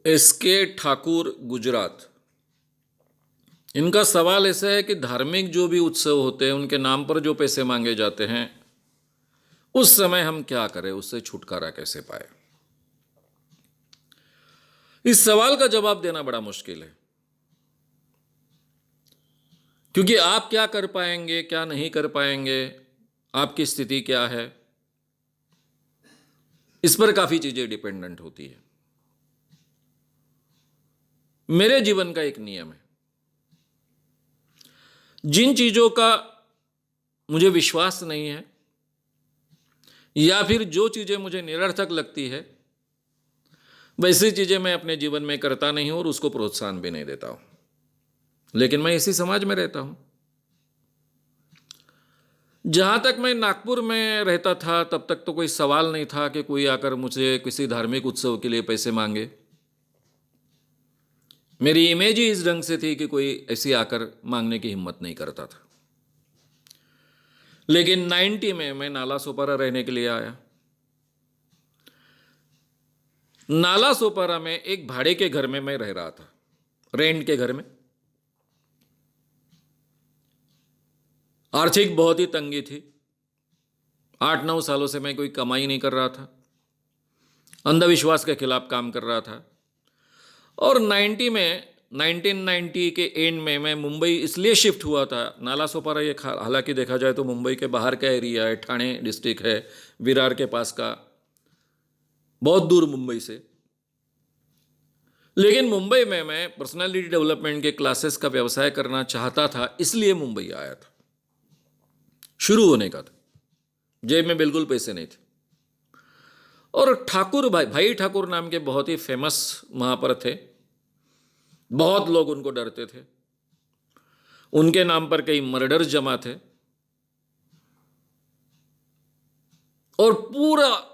SK Thakur, Gujarat. इनका सवाल ऐसा है कि धार्मिक जो भी उत्सव होते हैं उनके नाम पर जो पैसे मांगे जाते हैं उस समय हम क्या करें, उससे छुटकारा कैसे पाए। इस सवाल का जवाब देना बड़ा मुश्किल है, क्योंकि आप क्या कर पाएंगे, क्या नहीं कर पाएंगे, आपकी स्थिति क्या है, इस पर काफी चीजें डिपेंडेंट होती है। मेरे जीवन का एक नियम है, जिन चीजों का मुझे विश्वास नहीं है या फिर जो चीजें मुझे निरर्थक लगती है, वैसी चीजें मैं अपने जीवन में करता नहीं हूं और उसको प्रोत्साहन भी नहीं देता हूं। लेकिन मैं इसी समाज में रहता हूं। जहां तक मैं नागपुर में रहता था तब तक तो कोई सवाल नहीं था कि कोई आकर मुझे किसी धार्मिक उत्सव के लिए पैसे मांगे। मेरी इमेज ही इस ढंग से थी कि कोई ऐसी आकर मांगने की हिम्मत नहीं करता था। लेकिन 90 में मैं नाला सोपारा रहने के लिए आया। नाला सोपारा में एक भाड़े के घर में मैं रह रहा था, रेंट के घर में। आर्थिक बहुत ही तंगी थी। 8-9 सालों से मैं कोई कमाई नहीं कर रहा था, अंधविश्वास के खिलाफ काम कर रहा था। और 1990 के एंड में मैं मुंबई इसलिए शिफ्ट हुआ था। नाला सोपारा ये हालांकि देखा जाए तो मुंबई के बाहर का एरिया है, ठाणे डिस्ट्रिक्ट है, विरार के पास का, बहुत दूर मुंबई से। लेकिन मुंबई में मैं पर्सनालिटी डेवलपमेंट के क्लासेस का व्यवसाय करना चाहता था, इसलिए मुंबई आया था। शुरू होने का था, जेब में बिल्कुल पैसे नहीं थे। और ठाकुर भाई ठाकुर नाम के बहुत ही फेमस वहां पर थे। बहुत लोग उनको डरते थे। उनके नाम पर कई मर्डर्स जमा थे और पूरा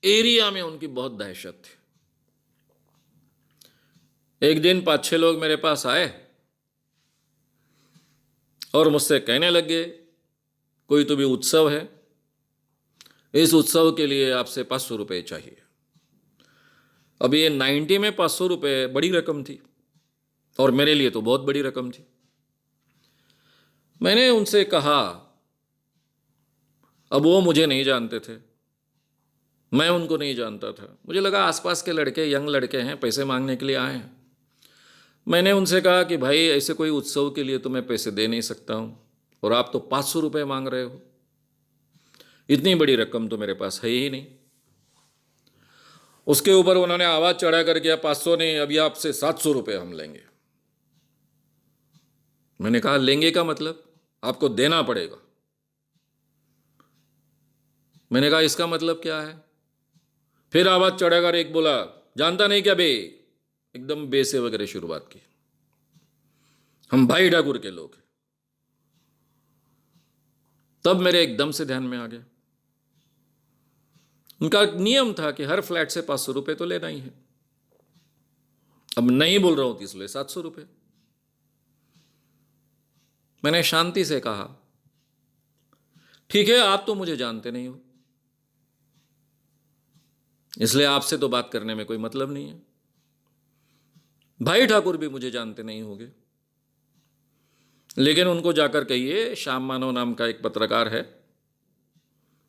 एरिया में उनकी बहुत दहशत थी। एक दिन 5-6 लोग मेरे पास आए और मुझसे कहने लगे, कोई तो भी उत्सव है, इस उत्सव के लिए आपसे 500 रुपये चाहिए। अब ये 90 में 500 रुपये बड़ी रकम थी और मेरे लिए तो बहुत बड़ी रकम थी। मैंने उनसे कहा, अब वो मुझे नहीं जानते थे, मैं उनको नहीं जानता था। मुझे लगा आसपास के लड़के, यंग लड़के हैं, पैसे मांगने के लिए आए हैं। मैंने उनसे कहा कि भाई ऐसे कोई उत्सव के लिए तो मैं पैसे दे नहीं सकता हूँ, और आप तो 500 रुपये मांग रहे हो। इतनी बड़ी रकम तो मेरे पास है ही नहीं। उसके ऊपर उन्होंने आवाज चढ़ा कर किया, 500 नहीं, अभी आपसे 700 रुपये हम लेंगे। मैंने कहा, लेंगे का मतलब आपको देना पड़ेगा। मैंने कहा, इसका मतलब क्या है? फिर आवाज चढ़ाकर एक बोला, जानता नहीं क्या बे, एकदम बे से वगैरह शुरुआत की। हम भाई ठाकुर के लोग हैं। तब मेरे एकदम से ध्यान में आ गया, उनका नियम था कि हर फ्लैट से 500 रुपये तो लेना ही है। अब नहीं बोल रहा हूं इसलिए 700 रुपये। मैंने शांति से कहा, ठीक है, आप तो मुझे जानते नहीं हो, इसलिए आपसे तो बात करने में कोई मतलब नहीं है। भाई ठाकुर भी मुझे जानते नहीं होंगे, लेकिन उनको जाकर कहिए, श्याम मानव नाम का एक पत्रकार है,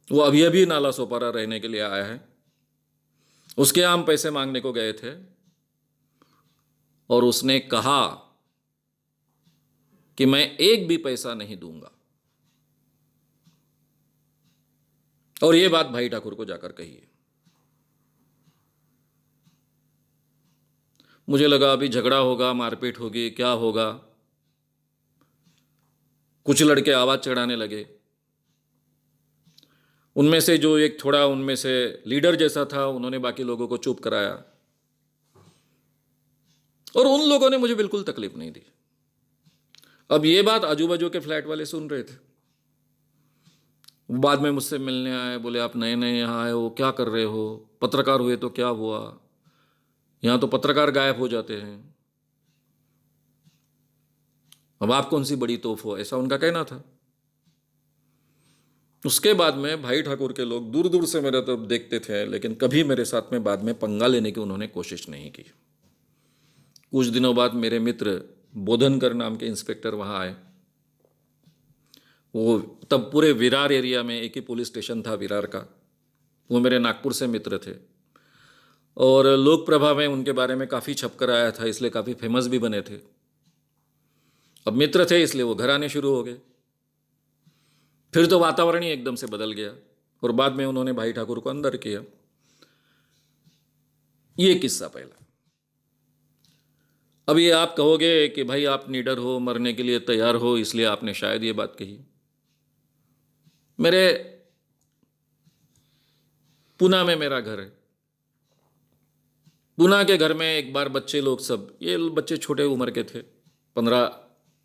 वो अभी अभी नाला सोपारा रहने के लिए आया है, उसके यहाँ हम पैसे मांगने को गए थे और उसने कहा कि मैं एक भी पैसा नहीं दूंगा। और ये बात भाई ठाकुर को जाकर कहिए। मुझे लगा अभी झगड़ा होगा, मारपीट होगी, क्या होगा। कुछ लड़के आवाज चढ़ाने लगे। उनमें से जो एक थोड़ा उनमें से लीडर जैसा था, उन्होंने बाकी लोगों को चुप कराया और उन लोगों ने मुझे बिल्कुल तकलीफ नहीं दी। अब ये बात आजू बाजू के फ्लैट वाले सुन रहे थे। बाद में मुझसे मिलने आए, बोले आप नए नए यहाँ आए हो, क्या कर रहे हो, पत्रकार हुए तो क्या हुआ, यहाँ तो पत्रकार गायब हो जाते हैं, अब आप कौन सी बड़ी तोप हो, ऐसा उनका कहना था। उसके बाद में भाई ठाकुर के लोग दूर दूर से मेरे तरफ देखते थे, लेकिन कभी मेरे साथ में बाद में पंगा लेने की उन्होंने कोशिश नहीं की। कुछ दिनों बाद मेरे मित्र बोधनकर नाम के इंस्पेक्टर वहाँ आए। वो तब पूरे विरार एरिया में एक ही पुलिस स्टेशन था विरार का। वो मेरे नागपुर से मित्र थे और लोक प्रभा में उनके बारे में काफ़ी छपकर आया था, इसलिए काफ़ी फेमस भी बने थे। अब मित्र थे इसलिए वो घर आने शुरू हो गए। फिर तो वातावरण ही एकदम से बदल गया और बाद में उन्होंने भाई ठाकुर को अंदर किया। ये किस्सा पहला। अब ये आप कहोगे कि भाई आप निडर हो, मरने के लिए तैयार हो, इसलिए आपने शायद ये बात कही। मेरे पुणे में मेरा घर है। पुणे के घर में एक बार बच्चे लोग सब, ये बच्चे छोटे उम्र के थे, 15,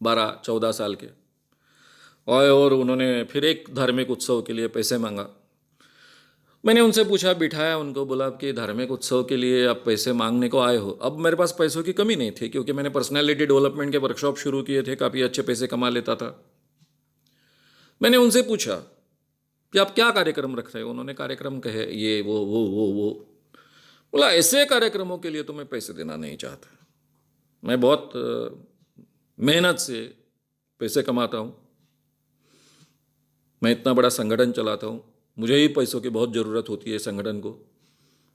12, 14 साल के आए और उन्होंने फिर एक धार्मिक उत्सव के लिए पैसे मांगा। मैंने उनसे पूछा, बिठाया उनको, बोला कि धार्मिक उत्सव के लिए आप पैसे मांगने को आए हो। अब मेरे पास पैसों की कमी नहीं थी क्योंकि मैंने पर्सनालिटी डेवलपमेंट के वर्कशॉप शुरू किए थे, काफ़ी अच्छे पैसे कमा लेता था। मैंने उनसे पूछा कि आप क्या कार्यक्रम रख रहे हो। उन्होंने कार्यक्रम कहे ये वो। बोला ऐसे कार्यक्रमों के लिए तो मैं पैसे देना नहीं चाहता, मैं बहुत मेहनत से पैसे कमाता हूँ, मैं इतना बड़ा संगठन चलाता हूँ, मुझे ही पैसों की बहुत ज़रूरत होती है संगठन को।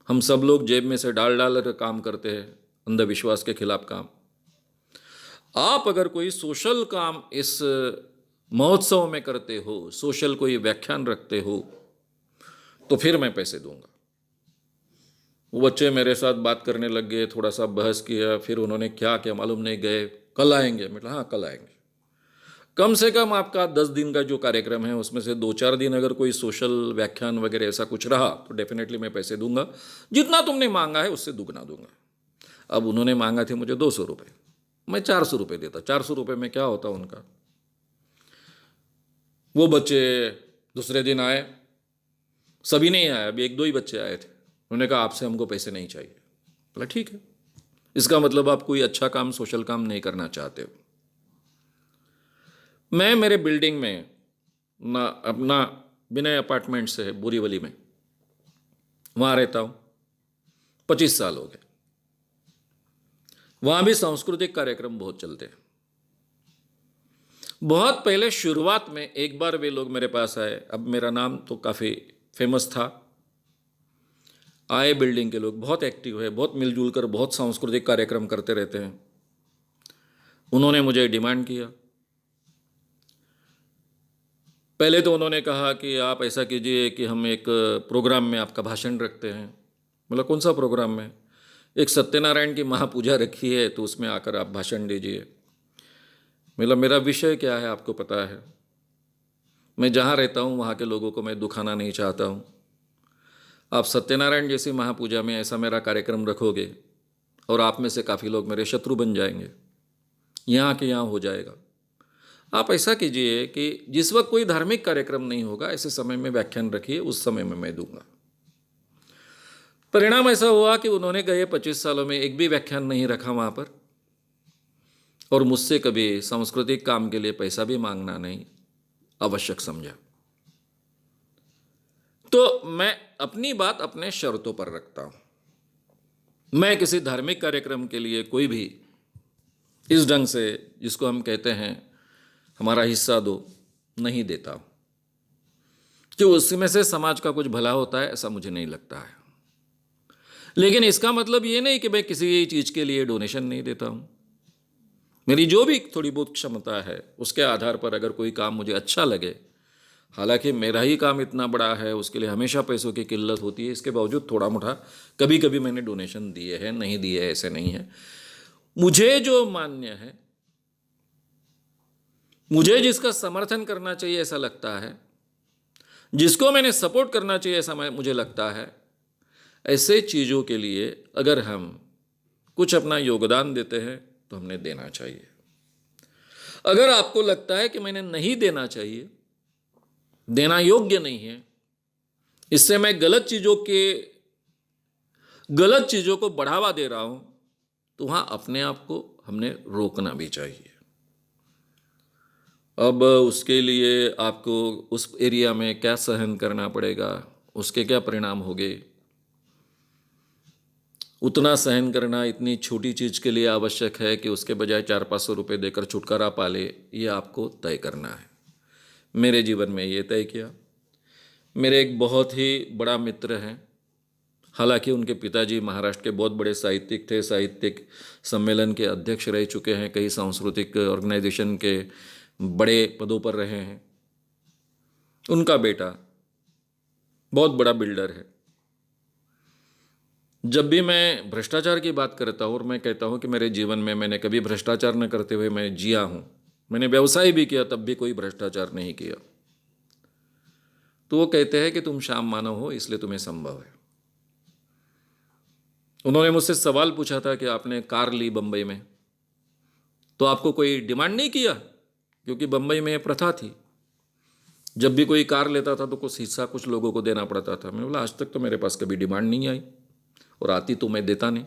हम सब लोग जेब में से डाल डाल कर काम करते हैं, अंधविश्वास के खिलाफ काम। आप अगर कोई सोशल काम इस महोत्सव में करते हो, सोशल कोई व्याख्यान रखते हो, तो फिर मैं पैसे दूंगा। वो बच्चे मेरे साथ बात करने लग गए, थोड़ा सा बहस किया, फिर उन्होंने क्या क्या मालूम नहीं, गए कल आएंगे। मतलब हाँ कल आएंगे। कम से कम आपका 10 दिन का जो कार्यक्रम है उसमें से 2-4 दिन अगर कोई सोशल व्याख्यान वगैरह ऐसा कुछ रहा तो डेफिनेटली मैं पैसे दूंगा, जितना तुमने मांगा है उससे दुगना दूंगा। अब उन्होंने मांगा थे मुझे 200 रुपये, मैं 400 रुपये देता। 400 रुपये में क्या होता उनका। वो बच्चे दूसरे दिन आए, सभी नहीं आए, अभी 1-2 ही बच्चे आए थे। उन्होंने कहा आपसे हमको पैसे नहीं चाहिए। बोला ठीक है, इसका मतलब आप कोई अच्छा काम, सोशल काम नहीं करना चाहते हो। मैं मेरे बिल्डिंग में ना अपना विनय अपार्टमेंट से है बोरीवली में, वहाँ रहता हूँ, 25 साल हो गए। वहाँ भी सांस्कृतिक कार्यक्रम बहुत चलते हैं। बहुत पहले शुरुआत में एक बार वे लोग मेरे पास आए, अब मेरा नाम तो काफ़ी फेमस था। आए बिल्डिंग के लोग, बहुत एक्टिव है, बहुत मिलजुल कर बहुत सांस्कृतिक कार्यक्रम करते रहते हैं। उन्होंने मुझे डिमांड किया। पहले तो उन्होंने कहा कि आप ऐसा कीजिए कि हम एक प्रोग्राम में आपका भाषण रखते हैं। बोला कौन सा प्रोग्राम में। एक सत्यनारायण की महापूजा रखी है तो उसमें आकर आप भाषण दीजिए। मतलब मेरा विषय क्या है आपको पता है, मैं जहाँ रहता हूँ वहाँ के लोगों को मैं दुखाना नहीं चाहता हूँ। आप सत्यनारायण जैसी महापूजा में ऐसा मेरा कार्यक्रम रखोगे और आप में से काफ़ी लोग मेरे शत्रु बन जाएंगे, यहाँ के यहाँ हो जाएगा। आप ऐसा कीजिए कि जिस वक्त कोई धार्मिक कार्यक्रम नहीं होगा ऐसे समय में व्याख्यान रखिए, उस समय में मैं दूंगा। परिणाम ऐसा हुआ कि उन्होंने गए 25 सालों में एक भी व्याख्यान नहीं रखा वहाँ पर, और मुझसे कभी सांस्कृतिक काम के लिए पैसा भी मांगना नहीं आवश्यक समझा। तो मैं अपनी बात अपने शर्तों पर रखता हूं। मैं किसी धार्मिक कार्यक्रम के लिए कोई भी इस ढंग से, जिसको हम कहते हैं हमारा हिस्सा दो, नहीं देता हूं, कि उसमें से समाज का कुछ भला होता है, ऐसा मुझे नहीं लगता है। लेकिन इसका मतलब ये नहीं कि मैं किसी चीज़ के लिए डोनेशन नहीं देता हूं। मेरी जो भी थोड़ी बहुत क्षमता है उसके आधार पर अगर कोई काम मुझे अच्छा लगे, हालांकि मेरा ही काम इतना बड़ा है, उसके लिए हमेशा पैसों की किल्लत होती है, इसके बावजूद थोड़ा मोटा कभी कभी मैंने डोनेशन दिए हैं, नहीं दिए ऐसे नहीं है। मुझे जो मान्य है, मुझे जिसका समर्थन करना चाहिए ऐसा लगता है, जिसको मैंने सपोर्ट करना चाहिए ऐसा मुझे लगता है, ऐसे चीज़ों के लिए अगर हम कुछ अपना योगदान देते हैं तो हमने देना चाहिए। अगर आपको लगता है कि मैंने नहीं देना चाहिए, देना योग्य नहीं है, इससे मैं गलत चीज़ों को बढ़ावा दे रहा हूं, तो वहाँ अपने आप को हमने रोकना भी चाहिए। अब उसके लिए आपको उस एरिया में क्या सहन करना पड़ेगा, उसके क्या परिणाम होंगे, उतना सहन करना इतनी छोटी चीज़ के लिए आवश्यक है कि उसके बजाय 400-500 रुपये देकर छुटकारा पा ले, ये आपको तय करना है। मेरे जीवन में ये तय किया। मेरे एक बहुत ही बड़ा मित्र हैं, हालांकि उनके पिताजी महाराष्ट्र के बहुत बड़े साहित्यिक थे, साहित्यिक सम्मेलन के अध्यक्ष रह चुके हैं, कई सांस्कृतिक ऑर्गेनाइजेशन के बड़े पदों पर रहे हैं। उनका बेटा बहुत बड़ा बिल्डर है। जब भी मैं भ्रष्टाचार की बात करता हूँ और मैं कहता हूँ कि मेरे जीवन में मैंने कभी भ्रष्टाचार न करते हुए मैं जिया हूँ, मैंने व्यवसाय भी किया तब भी कोई भ्रष्टाचार नहीं किया, तो वो कहते हैं कि तुम श्याम मानव हो इसलिए तुम्हें संभव है। उन्होंने मुझसे सवाल पूछा था कि आपने कार ली बम्बई में, तो आपको कोई डिमांड नहीं किया? क्योंकि बम्बई में ये प्रथा थी, जब भी कोई कार लेता था तो कुछ हिस्सा कुछ लोगों को देना पड़ता था। मैंने बोला आज तक तो मेरे पास कभी डिमांड नहीं आई, और आती तो मैं देता नहीं।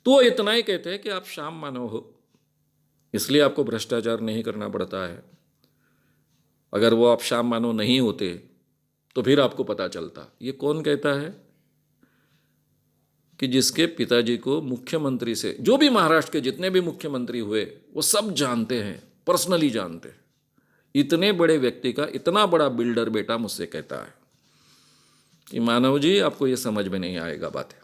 तो वो इतना ही कहते हैं कि आप श्याम मानव हो इसलिए आपको भ्रष्टाचार नहीं करना पड़ता है। अगर वो आप श्याम मानव नहीं होते तो फिर आपको पता चलता। ये कौन कहता है? कि जिसके पिताजी को मुख्यमंत्री से, जो भी महाराष्ट्र के जितने भी मुख्यमंत्री हुए वो सब जानते हैं, पर्सनली जानते हैं। इतने बड़े व्यक्ति का इतना बड़ा बिल्डर बेटा मुझसे कहता है कि मानव जी आपको ये समझ में नहीं आएगा बातें।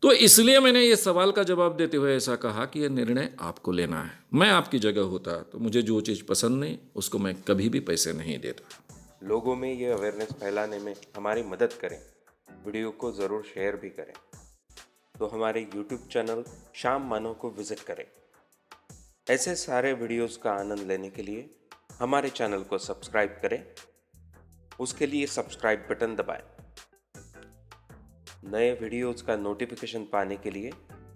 तो इसलिए मैंने ये सवाल का जवाब देते हुए ऐसा कहा कि ये निर्णय आपको लेना है। मैं आपकी जगह होता तो मुझे जो चीज़ पसंद नहीं उसको मैं कभी भी पैसे नहीं देता। लोगों में ये अवेयरनेस फैलाने में हमारी मदद करें, वीडियो को ज़रूर शेयर भी करें। तो हमारे YouTube चैनल श्याम मानव को विज़िट करें। ऐसे सारे वीडियोस का आनंद लेने के लिए हमारे चैनल को सब्सक्राइब करें। उसके लिए सब्सक्राइब बटन दबाएं। नए वीडियोस का नोटिफिकेशन पाने के लिए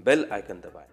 बेल आइकन दबाएं।